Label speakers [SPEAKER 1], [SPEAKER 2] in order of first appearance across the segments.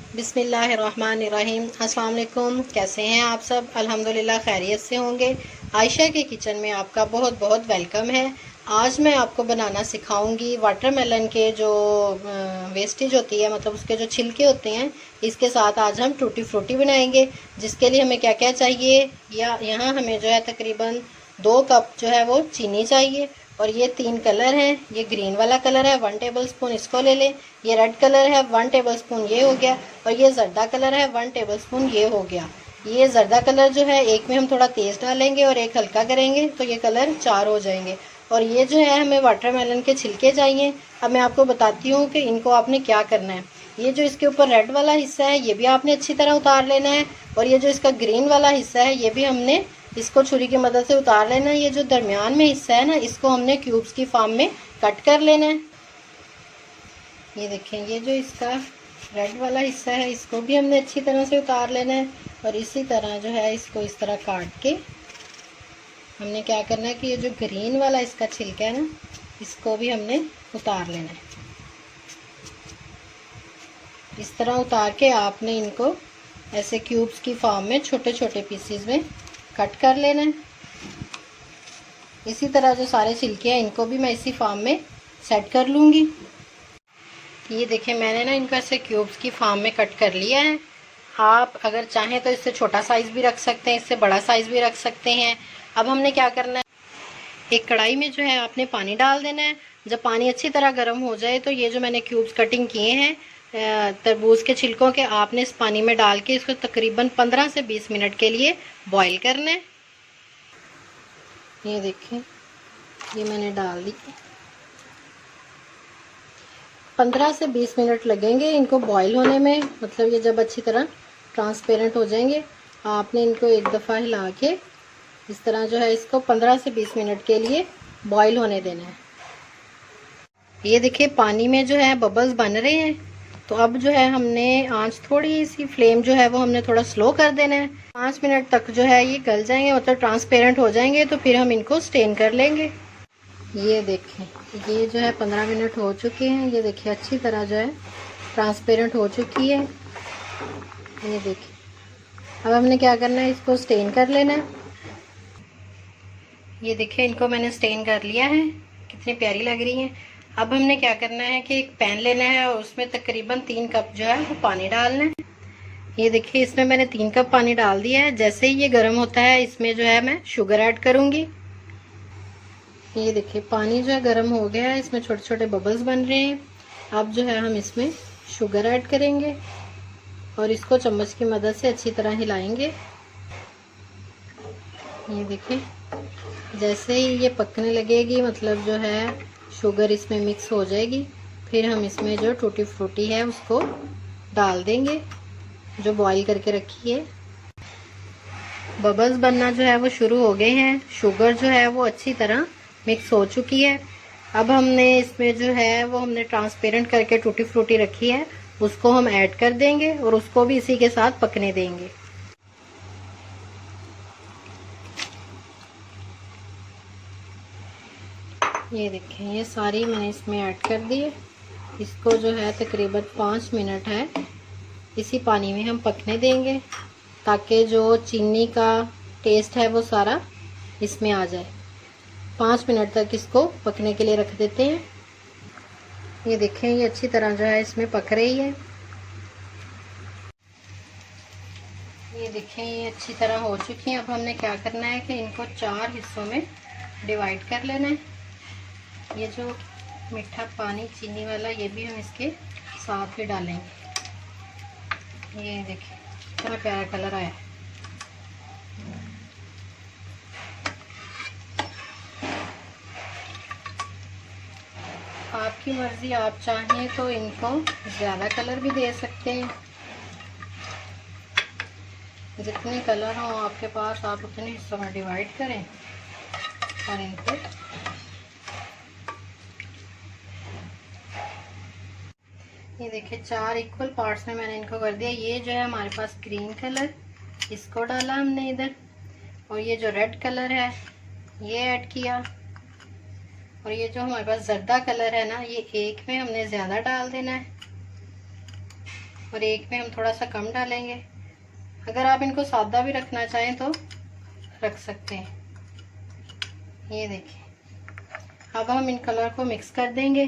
[SPEAKER 1] बिस्मिल्लाहिर्रहमानिर्रहीम। अस्सलाम वालेकुम। कैसे हैं आप सब? अल्हम्दुलिल्लाह खैरियत से होंगे। आयशा के किचन में आपका बहुत बहुत वेलकम है। आज मैं आपको बनाना सिखाऊंगी वाटरमेलन के जो वेस्टेज होती है, मतलब उसके जो छिलके होते हैं, इसके साथ आज हम टूटी फ्रूटी बनाएंगे। जिसके लिए हमें क्या क्या चाहिए, या यहाँ हमें जो है तकरीबन 2 कप जो है वो चीनी चाहिए। और ये 3 कलर हैं। ये ग्रीन वाला कलर है 1 टेबल स्पून, इसको ले लें। ये रेड कलर है 1 टेबल स्पून, ये हो गया। और ये जर्दा कलर है 1 टेबल स्पून, ये हो गया। ये जर्दा कलर जो है, एक में हम थोड़ा तेज डालेंगे और एक हल्का करेंगे तो ये कलर 4 हो जाएंगे। और ये जो है हमें वाटरमेलन के छिलके चाहिए। अब मैं आपको बताती हूँ कि इनको आपने क्या करना है। ये जो इसके ऊपर रेड वाला हिस्सा है, ये भी आपने अच्छी तरह उतार लेना है। और ये जो इसका ग्रीन वाला हिस्सा है, ये भी हमने इसको छुरी की मदद से उतार लेना है। ये जो दरमियान में हिस्सा है ना, इसको हमने क्यूब्स की फॉर्म में कट कर लेना है। ये देखें, ये जो इसका रेड वाला हिस्सा है, इसको भी हमने अच्छी तरह से उतार लेना है। और इसी तरह जो है इसको इस तरह काट के हमने क्या करना है कि ये जो ग्रीन वाला इसका छिलका है ना, इसको भी हमने उतार लेना है। इस तरह उतार के आपने इनको ऐसे क्यूब्स की फॉर्म में छोटे छोटे पीसेस में कट कर लेना है। इसी तरह जो सारे छिलके हैं, इनको भी मैं इसी फॉर्म में सेट कर लूँगी। ये देखें, मैंने ना इनको ऐसे क्यूब्स की फॉर्म में कट कर लिया है। आप अगर चाहें तो इससे छोटा साइज़ भी रख सकते हैं, इससे बड़ा साइज़ भी रख सकते हैं। अब हमने क्या करना है, एक कढ़ाई में जो है आपने पानी डाल देना है। जब पानी अच्छी तरह गर्म हो जाए तो ये जो मैंने क्यूब्स कटिंग किए हैं तरबूज के छिलकों के, आपने इस पानी में डाल के इसको तकरीबन 15 से 20 मिनट के लिए बॉईल करना है। ये देखें, ये मैंने डाल दी। 15 से 20 मिनट लगेंगे इनको बॉईल होने में। मतलब ये जब अच्छी तरह ट्रांसपेरेंट हो जाएंगे, आपने इनको एक दफ़ा हिला के इस तरह जो है इसको 15 से 20 मिनट के लिए बॉईल होने देना है। ये देखिए, पानी में जो है बबल्स बन रहे हैं। तो अब जो है हमने आंच थोड़ी सी, फ्लेम जो है वो हमने थोड़ा स्लो कर देना है। 5 मिनट तक जो है ये गल जाएंगे, मतलब ट्रांसपेरेंट हो जाएंगे, तो फिर हम इनको स्टेन कर लेंगे। ये देखें, ये जो है 15 मिनट हो चुके हैं। ये देखिए अच्छी तरह जो है ट्रांसपेरेंट हो चुकी है। ये देखिए, अब हमने क्या करना है, इसको स्टेन कर लेना है। ये देखिए, इनको मैंने स्टेन कर लिया है, कितनी प्यारी लग रही हैं। अब हमने क्या करना है कि एक पैन लेना है और उसमें तकरीबन 3 कप जो है वो पानी डालना है। ये देखिए, इसमें मैंने 3 कप पानी डाल दिया है। जैसे ही ये गर्म होता है, इसमें जो है मैं शुगर ऐड करूँगी। ये देखिए, पानी जो है गर्म हो गया है, इसमें छोटे छोटे बबल्स बन रहे हैं। अब जो है हम इसमें शुगर ऐड करेंगे और इसको चम्मच की मदद से अच्छी तरह हिलाएंगे। ये देखिए, जैसे ही ये पकने लगेगी, मतलब जो है शुगर इसमें मिक्स हो जाएगी, फिर हम इसमें जो टूटी फ्रूटी है उसको डाल देंगे जो बॉईल करके रखी है। बबल्स बनना जो है वो शुरू हो गए हैं। शुगर जो है वो अच्छी तरह मिक्स हो चुकी है। अब हमने इसमें जो है वो हमने ट्रांसपेरेंट करके टूटी फ्रूटी रखी है, उसको हम ऐड कर देंगे और उसको भी इसी के साथ पकने देंगे। ये देखें, ये सारी मैंने इसमें ऐड कर दी है। इसको जो है तकरीबन 5 मिनट है इसी पानी में हम पकने देंगे, ताकि जो चीनी का टेस्ट है वो सारा इसमें आ जाए। 5 मिनट तक इसको पकने के लिए रख देते हैं। ये देखें, ये अच्छी तरह जो है इसमें पक रही है। ये देखें, ये अच्छी तरह हो चुकी है। अब हमने क्या करना है कि इनको 4 हिस्सों में डिवाइड कर लेना है। ये जो मीठा पानी चीनी वाला, ये भी हम इसके साथ ही डालेंगे। ये देखिए, कितना प्यारा कलर आया। आपकी मर्जी, आप चाहें तो इनको ज़्यादा कलर भी दे सकते हैं। जितने कलर हो आपके पास, आप उतने हिस्सों में डिवाइड करें और इनको ये देखिए 4 इक्वल पार्ट्स में मैंने इनको कर दिया। ये जो है हमारे पास ग्रीन कलर, इसको डाला हमने इधर, और ये जो रेड कलर है ये ऐड किया, और ये जो हमारे पास जर्दा कलर है ना, ये एक में हमने ज़्यादा डाल देना है। और एक में हम थोड़ा सा कम डालेंगे। अगर आप इनको सादा भी रखना चाहें तो रख सकते हैं। ये देखिए, अब हम इन कलर को मिक्स कर देंगे।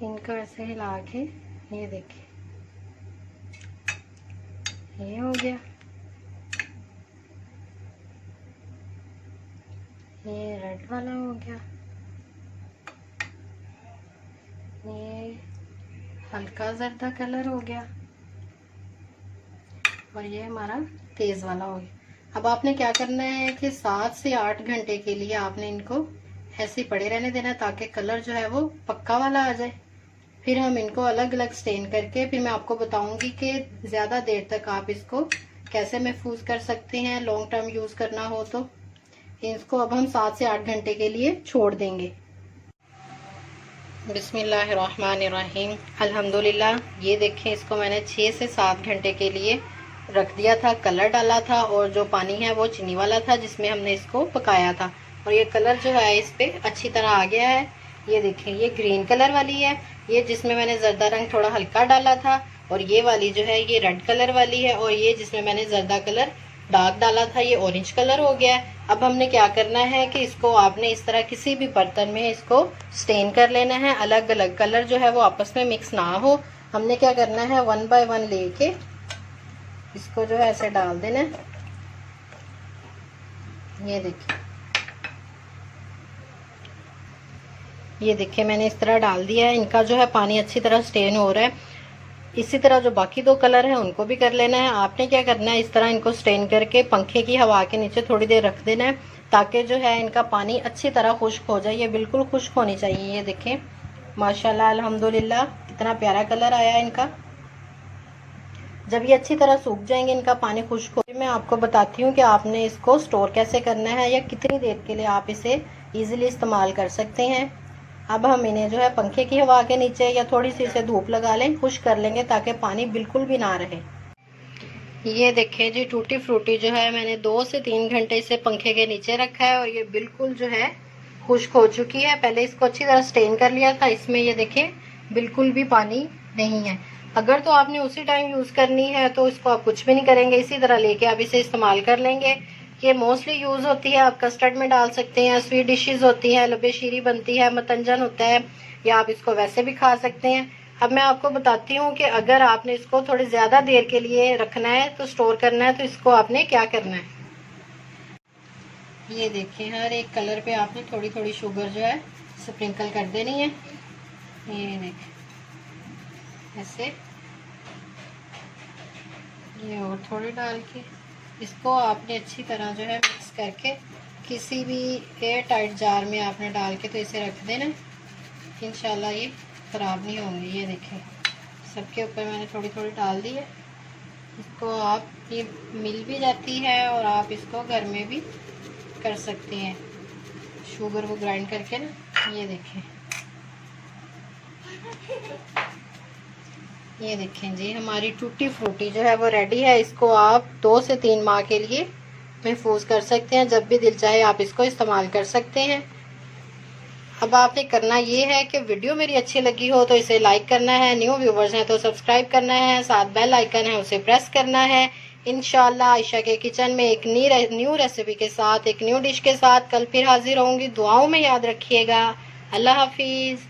[SPEAKER 1] इनको ऐसे हिला के, ये देखिए ये हो गया। ये रेड वाला हो गया, ये हल्का जर्दा कलर हो गया, और ये हमारा तेज वाला हो गया। अब आपने क्या करना है कि 7 से 8 घंटे के लिए आपने इनको ऐसे ही पड़े रहने देना, ताकि कलर जो है वो पक्का वाला आ जाए। फिर हम इनको अलग अलग स्टेन करके फिर मैं आपको बताऊंगी कि ज्यादा देर तक आप इसको कैसे महफूज कर सकते हैं, लॉन्ग टर्म यूज करना हो तो। इसको अब हम 7 से 8 घंटे के लिए छोड़ देंगे। बिस्मिल्लाहिर्रहमानिर्रहीम, अल्हम्दुलिल्लाह। ये देखें, इसको मैंने 6 से 7 घंटे के लिए रख दिया था। कलर डाला था और जो पानी है वो चीनी वाला था जिसमें हमने इसको पकाया था, और ये कलर जो है इस पे अच्छी तरह आ गया है। ये देखें, ये ग्रीन कलर वाली है, ये जिसमें मैंने जर्दा रंग थोड़ा हल्का डाला था, और ये वाली जो है ये रेड कलर वाली है, और ये जिसमें मैंने जर्दा कलर डार्क डाला था ये ऑरेंज कलर हो गया है। अब हमने क्या करना है कि इसको आपने इस तरह किसी भी बर्तन में इसको स्टेन कर लेना है। अलग अलग कलर जो है वो आपस में मिक्स ना हो। हमने क्या करना है, 1 बाय 1 लेके इसको जो है ऐसे डाल देना है। ये देखिए मैंने इस तरह डाल दिया है। इनका जो है पानी अच्छी तरह स्टेन हो रहा है। इसी तरह जो बाकी 2 कलर है उनको भी कर लेना है। आपने क्या करना है, इस तरह इनको स्टेन करके पंखे की हवा के नीचे थोड़ी देर रख देना है, ताकि जो है इनका पानी अच्छी तरह खुश्क हो जाए। ये बिल्कुल खुश्क होनी चाहिए। ये देखें माशाल्लाह अल्हम्दुलिल्लाह कितना प्यारा कलर आया है इनका। जब ये अच्छी तरह सूख जाएंगे, इनका पानी खुश्क हो, मैं आपको बताती हूँ कि आपने इसको स्टोर कैसे करना है या कितनी देर के लिए आप इसे इजीली इस्तेमाल कर सकते हैं। अब हम इन्हें जो है पंखे की हवा के नीचे या थोड़ी सी इसे धूप लगा लें, खुश्क कर लेंगे ताकि पानी बिल्कुल भी ना रहे। ये देखिए जी, टूटी फ्रूटी जो है मैंने 2 से 3 घंटे इसे पंखे के नीचे रखा है, और ये बिल्कुल जो है खुश्क हो चुकी है। पहले इसको अच्छी तरह स्टेन कर लिया था, इसमें ये देखें बिल्कुल भी पानी नहीं है। अगर तो आपने उसी टाइम यूज करनी है तो इसको आप कुछ भी नहीं करेंगे, इसी तरह लेके आप इसे इस्तेमाल कर लेंगे। ये मोस्टली यूज होती है, आप कस्टर्ड में डाल सकते हैं, स्वीट डिशेज होती है, लबे शीरी बनती है, मतंजन होता है, या आप इसको वैसे भी खा सकते हैं। अब मैं आपको बताती हूँ कि अगर आपने इसको थोड़ी ज्यादा देर के लिए रखना है तो स्टोर करना है, तो इसको आपने क्या करना है, ये देखिए हर एक कलर पे आपने थोड़ी थोड़ी शुगर जो है स्प्रिंकल कर देनी है। ये देखिए ऐसे, ये और थोड़ी डाल के इसको आपने अच्छी तरह जो है मिक्स करके किसी भी एयर टाइट जार में आपने डाल के तो इसे रख देना। इंशाल्लाह ये ख़राब नहीं होंगे। ये देखें सबके ऊपर मैंने थोड़ी थोड़ी डाल दी है। इसको आप, ये मिल भी जाती है और आप इसको घर में भी कर सकते हैं, शुगर को ग्राइंड करके ना। ये देखें, ये देखें जी हमारी टूटी फ्रूटी जो है वो रेडी है। इसको आप 2 से 3 माह के लिए महफूज कर सकते हैं, जब भी दिल चाहे आप इसको इस्तेमाल कर सकते हैं। अब आपने करना ये है कि वीडियो मेरी अच्छी लगी हो तो इसे लाइक करना है, न्यू व्यूवर्स हैं तो सब्सक्राइब करना है, साथ बेल आइकन है उसे प्रेस करना है। इंशाल्लाह आयशा के किचन में एक न्यू रेसिपी के साथ, एक न्यू डिश के साथ कल फिर हाजिर होंगी। दुआओं में याद रखिएगा। अल्लाह हाफिज़।